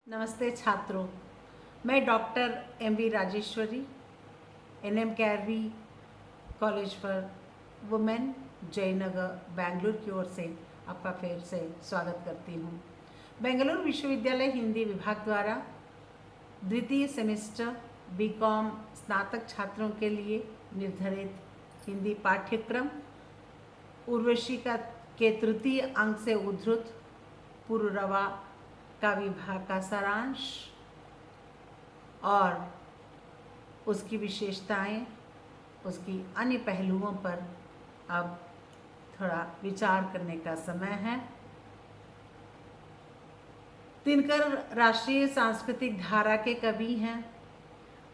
नमस्ते छात्रों, मैं doctor M V. Rajeshwari N M. Kairavi college for women Jayanagar Bengaluru की ओर से आपका फिर से स्वागत करती हूँ। बेंगलुरु विश्वविद्यालय हिंदी विभाग द्वारा द्वितीय सेमेस्टर बीकॉम स्नातक छात्रों के लिए निर्धारित हिंदी पाठ्यक्रम उर्वशी के तृतीय अंक से उद्धृत पुरुरवा का विभाग का सारांश और उसकी विशेषताएं, उसकी अन्य पहलुओं पर अब थोड़ा विचार करने का समय है। दिनकर राष्ट्रीय सांस्कृतिक धारा के कवि हैं।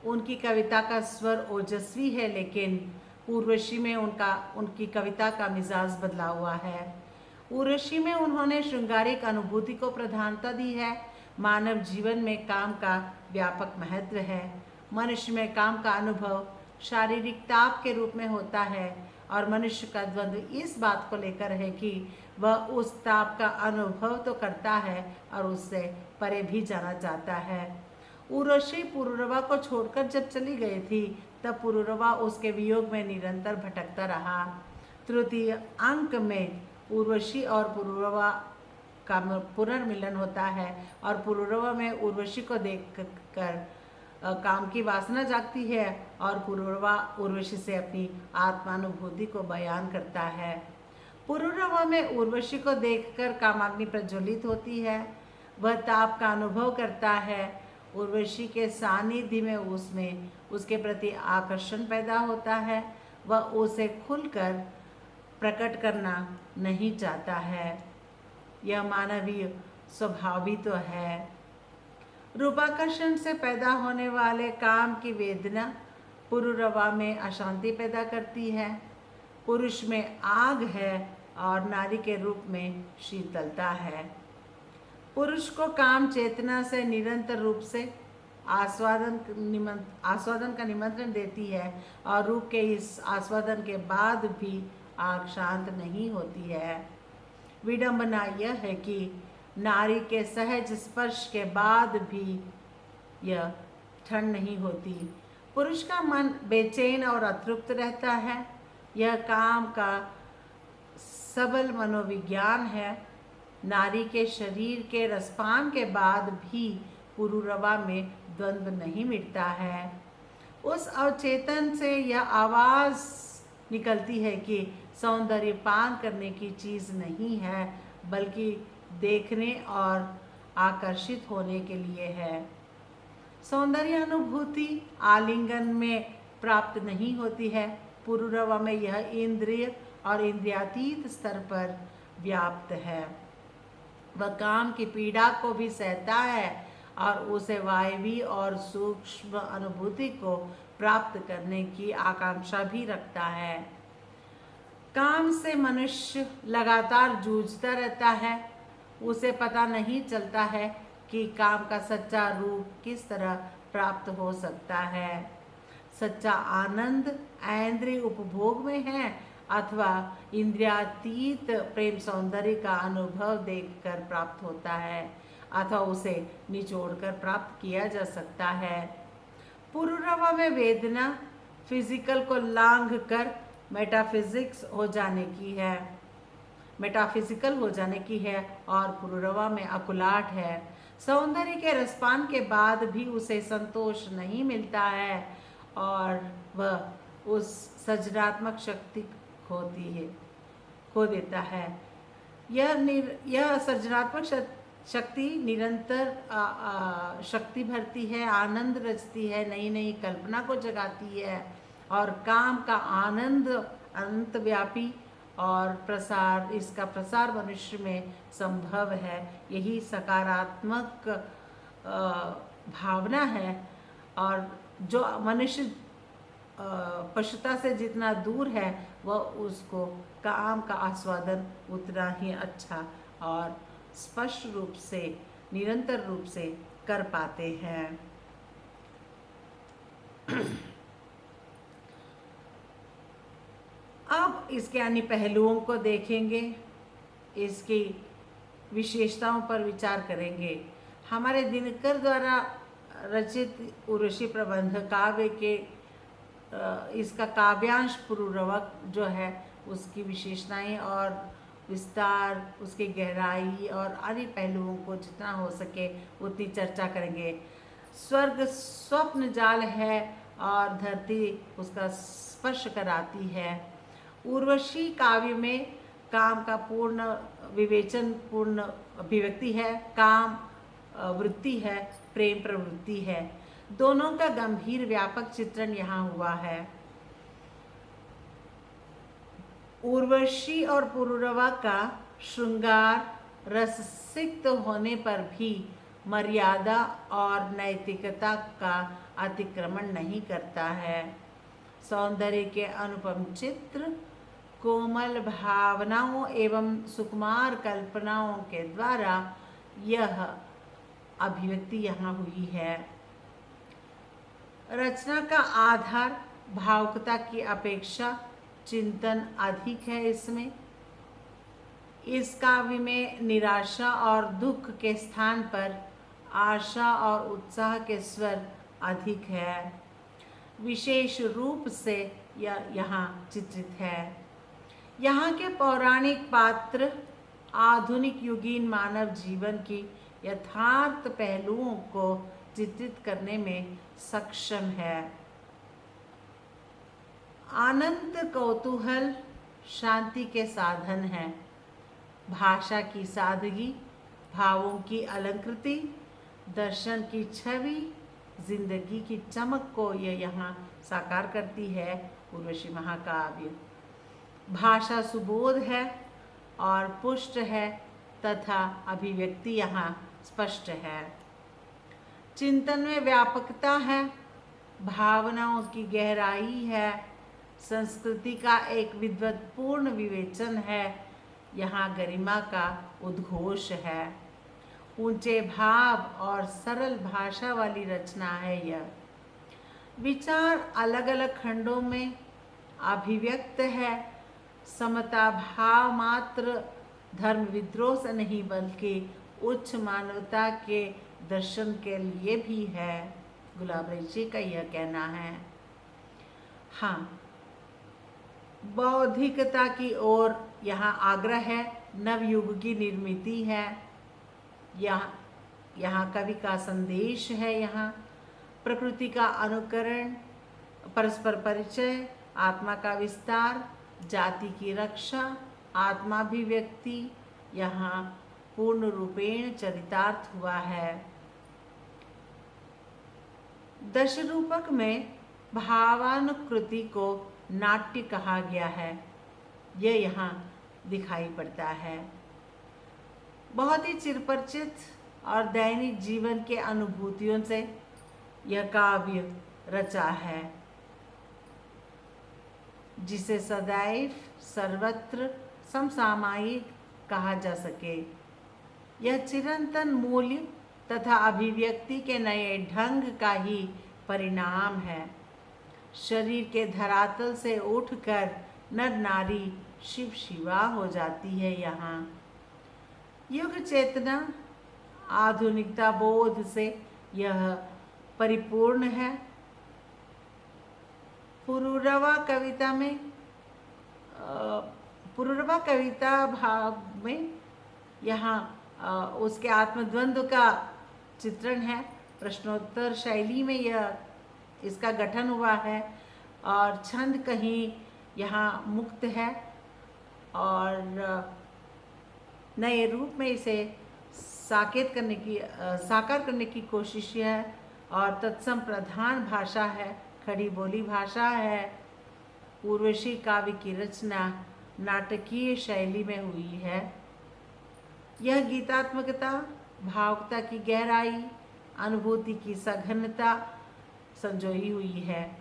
उनकी कविता का स्वर ओजस्वी है, लेकिन उर्वशी में उनकी कविता का मिजाज बदला हुआ है। उर्वशी में उन्होंने श्रृंगारिक अनुभूति को प्रधानता दी है। मानव जीवन में काम का व्यापक महत्व है। मनुष्य में काम का अनुभव शारीरिक ताप के रूप में होता है और मनुष्य का द्वंद्व इस बात को लेकर है कि वह उस ताप का अनुभव तो करता है और उससे परे भी जाना चाहता है। उर्वशी पुरुरवा को छोड़कर जब चली गई थी, तब पुरुरवा उसके वियोग में निरंतर भटकता रहा। तृतीय अंक में उर्वशी और पुरुरवा का पुनर्मिलन होता है और पुरुरवा में उर्वशी को देखकर काम की वासना जागती है और पुरुरवा उर्वशी से अपनी आत्मानुभूति को बयान करता है। पुरुरवा में उर्वशी को देखकर कामाग्नि प्रज्वलित होती है। वह ताप का अनुभव करता है। उर्वशी के सानिध्य में उसमें उसके प्रति आकर्षण पैदा होता है। वह उसे खुलकर प्रकट करना नहीं चाहता है। यह मानवीय स्वभाव भी तो है। रूपाकर्षण से पैदा होने वाले काम की वेदना पुरुरवा में अशांति पैदा करती है। पुरुष में आग है और नारी के रूप में शीतलता है। पुरुष को काम चेतना से निरंतर रूप से आस्वादन का निमंत्रण देती है और रूप के इस आस्वादन के बाद भी आग शांत नहीं होती है। विडंबना यह है कि नारी के सहज स्पर्श के बाद भी यह ठंड नहीं होती। पुरुष का मन बेचैन और अतृप्त रहता है। यह काम का सबल मनोविज्ञान है। नारी के शरीर के रसपान के बाद भी पुरुरवा में द्वंद्व नहीं मिटता है। उस अवचेतन से यह आवाज़ निकलती है कि सौंदर्य पान करने की चीज़ नहीं है, बल्कि देखने और आकर्षित होने के लिए है। सौंदर्य अनुभूति आलिंगन में प्राप्त नहीं होती है। पुरुरवा में यह इंद्रिय और इंद्रियातीत स्तर पर व्याप्त है। वह काम की पीड़ा को भी सहता है और उसे वायवी और सूक्ष्म अनुभूति को प्राप्त करने की आकांक्षा भी रखता है। काम से मनुष्य लगातार जूझता रहता है। उसे पता नहीं चलता है कि काम का सच्चा रूप किस तरह प्राप्त हो सकता है। सच्चा आनंद ऐन्द्रिय उपभोग में है अथवा इंद्रियातीत प्रेम सौंदर्य का अनुभव देखकर प्राप्त होता है अथवा उसे निचोड़कर प्राप्त किया जा सकता है। पुरुरवा में वेदना फिजिकल को लांघ कर मेटाफिजिकल हो जाने की है और पुरुरवा में अकुलाहट है। सौंदर्य के रसपान के बाद भी उसे संतोष नहीं मिलता है और वह उस सृजनात्मक शक्ति खो देता है। यह सृजनात्मक शक्ति निरंतर शक्ति भरती है, आनंद रचती है, नई नई कल्पना को जगाती है और काम का आनंद अंतव्यापी और इसका प्रसार मनुष्य में संभव है। यही सकारात्मक भावना है और जो मनुष्य पशुता से जितना दूर है, वह उसको काम का आस्वादन उतना ही अच्छा और स्पष्ट रूप से निरंतर रूप से कर पाते हैं। अब इसके अन्य पहलुओं को देखेंगे, इसकी विशेषताओं पर विचार करेंगे। हमारे दिनकर द्वारा रचित उर्वशी प्रबंध काव्य के इसका काव्यांश पुरुरवक जो है उसकी विशेषताएं और विस्तार, उसकी गहराई और अन्य पहलुओं को जितना हो सके उतनी चर्चा करेंगे। स्वर्ग स्वप्न जाल है और धरती उसका स्पर्श कराती है। उर्वशी काव्य में काम का पूर्ण विवेचन, पूर्ण अभिव्यक्ति है, काम वृत्ति है, प्रेम प्रवृत्ति है, दोनों का गंभीर व्यापक चित्रण यहाँ हुआ है। उर्वशी और पुरुरवा का श्रृंगार रससिक्त होने पर भी मर्यादा और नैतिकता का अतिक्रमण नहीं करता है। सौंदर्य के अनुपम चित्र, कोमल भावनाओं एवं सुकुमार कल्पनाओं के द्वारा यह अभिव्यक्ति यहाँ हुई है। रचना का आधार भावुकता की अपेक्षा चिंतन अधिक है। इसमें इस काव्य में निराशा और दुख के स्थान पर आशा और उत्साह के स्वर अधिक है। विशेष रूप से यह यहाँ चित्रित है। यहाँ के पौराणिक पात्र आधुनिक युगीन मानव जीवन की यथार्थ पहलुओं को चित्रित करने में सक्षम है। अनंत कौतूहल शांति के साधन है। भाषा की सादगी, भावों की अलंकृति, दर्शन की छवि, जिंदगी की चमक को यह यहाँ साकार करती है। उर्वशी महाकाव्य भाषा सुबोध है और पुष्ट है तथा अभिव्यक्ति यहाँ स्पष्ट है। चिंतन में व्यापकता है, भावनाओं की गहराई है, संस्कृति का एक विद्वत्पूर्ण विवेचन है, यहाँ गरिमा का उद्घोष है। ऊंचे भाव और सरल भाषा वाली रचना है यह। विचार अलग अलग खंडों में अभिव्यक्त है। समता भाव मात्र धर्म विद्रोह से नहीं बल्कि उच्च मानवता के दर्शन के लिए भी है। गुलाबराय जी का यह कहना है। हाँ, बौद्धिकता की ओर यहाँ आग्रह है, नवयुग की निर्मिति है। यहाँ कवि का संदेश है। यहाँ प्रकृति का अनुकरण, परस्पर परिचय, आत्मा का विस्तार, जाति की रक्षा, आत्माभिव्यक्ति यहाँ पूर्ण रूपेण चरितार्थ हुआ है। दशरूपक में भावानुकृति को नाट्य कहा गया है, यह यहाँ दिखाई पड़ता है। बहुत ही चिरपरिचित और दैनिक जीवन के अनुभूतियों से यह काव्य रचा है, जिसे सदैव सर्वत्र समसामयिक कहा जा सके। यह चिरंतन मूल्य तथा अभिव्यक्ति के नए ढंग का ही परिणाम है। शरीर के धरातल से उठकर नर नारी शिव शिवा हो जाती है। यहाँ युग चेतना आधुनिकता बोध से यह परिपूर्ण है। पुरुरवा कविता भाव में यहाँ उसके आत्मद्वंद्व का चित्रण है। प्रश्नोत्तर शैली में यह इसका गठन हुआ है और छंद कहीं यहाँ मुक्त है और नए रूप में इसे साकार करने की कोशिश है और तत्सम प्रधान भाषा है, खड़ी बोली भाषा है। उर्वशी काव्य की रचना नाटकीय शैली में हुई है। यह गीतात्मकता, भावुकता की गहराई, अनुभूति की सघनता संजोई हुई है।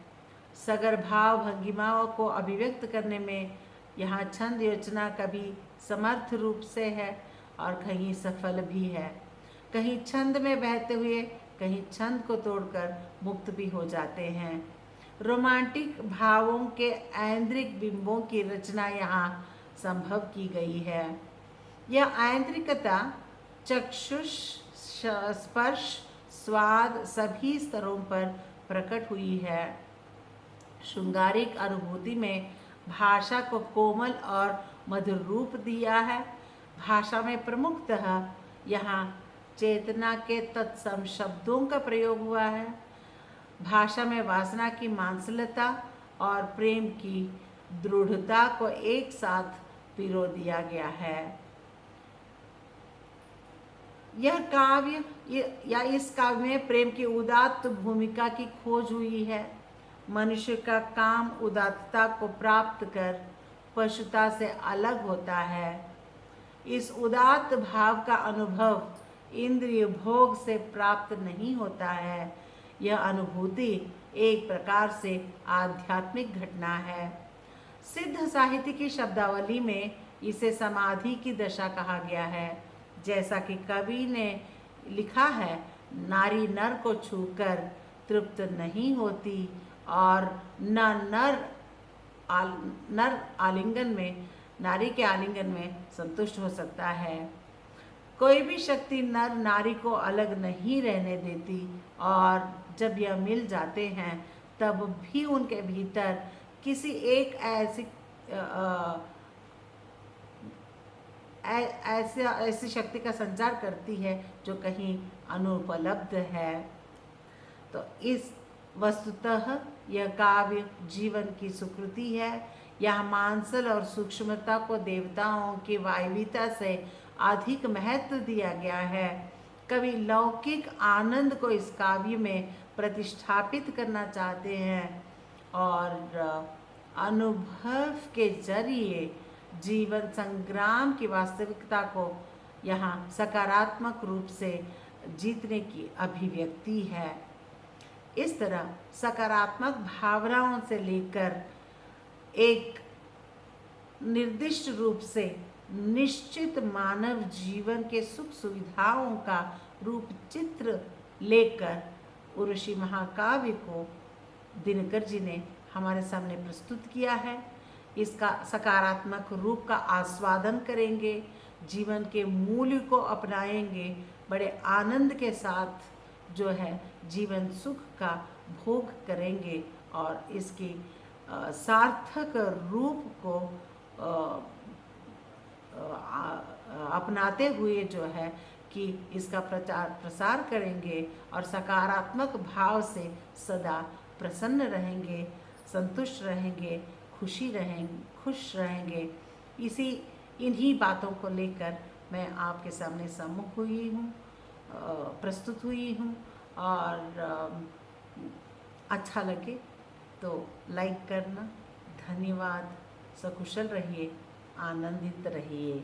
सगर भाव भंगिमाओं को अभिव्यक्त करने में यहाँ छंद योजना कभी समर्थ रूप से है और कहीं सफल भी है। कहीं छंद में बहते हुए कहीं छंद को तोड़कर मुक्त भी हो जाते हैं। रोमांटिक भावों के ऐन्द्रिक बिंबों की रचना यहाँ संभव की गई है। यह ऐन्द्रिकता चक्षुष स्पर्श, स्वाद सभी स्तरों पर प्रकट हुई है। शृंगारिक अनुभूति में भाषा को कोमल और मधुर रूप दिया है। भाषा में प्रमुखतः यहाँ चेतना के तत्सम शब्दों का प्रयोग हुआ है। भाषा में वासना की मांसलता और प्रेम की दृढ़ता को एक साथ पिरो दिया गया है। यह काव्य या इस काव्य में प्रेम की उदात्त भूमिका की खोज हुई है। मनुष्य का काम उदात्तता को प्राप्त कर पशुता से अलग होता है। इस उदात्त भाव का अनुभव इंद्रिय भोग से प्राप्त नहीं होता है। यह अनुभूति एक प्रकार से आध्यात्मिक घटना है। सिद्ध साहित्य की शब्दावली में इसे समाधि की दशा कहा गया है। जैसा कि कवि ने लिखा है, नारी नर को छूकर तृप्त नहीं होती और नर आलिंगन में, नारी के आलिंगन में संतुष्ट हो सकता है। कोई भी शक्ति नर नारी को अलग नहीं रहने देती और जब यह मिल जाते हैं तब भी उनके भीतर किसी एक ऐसी शक्ति का संचार करती है जो कहीं अनुपलब्ध है। तो इस वस्तुतः यह काव्य जीवन की सुकृति है। यहाँ मांसल और सूक्ष्मता को देवताओं की वायवीता से अधिक महत्व दिया गया है। कवि लौकिक आनंद को इस काव्य में प्रतिष्ठापित करना चाहते हैं और अनुभव के जरिए जीवन संग्राम की वास्तविकता को यहाँ सकारात्मक रूप से जीतने की अभिव्यक्ति है। इस तरह सकारात्मक भावनाओं से लेकर एक निर्दिष्ट रूप से निश्चित मानव जीवन के सुख सुविधाओं का रूप चित्र लेकर उर्वशी महाकाव्य को दिनकर जी ने हमारे सामने प्रस्तुत किया है। इसका सकारात्मक रूप का आस्वादन करेंगे, जीवन के मूल्य को अपनाएंगे, बड़े आनंद के साथ जो है जीवन सुख का भोग करेंगे और इसकी सार्थक रूप को अपनाते हुए जो है कि इसका प्रचार प्रसार करेंगे और सकारात्मक भाव से सदा प्रसन्न रहेंगे, संतुष्ट रहेंगे, खुश रहेंगे। इन्हीं बातों को लेकर मैं आपके सामने सम्मुख हुई हूँ, प्रस्तुत हुई हूँ और अच्छा लगे तो लाइक करना। धन्यवाद। सकुशल रहिए, आनंदित रहिए।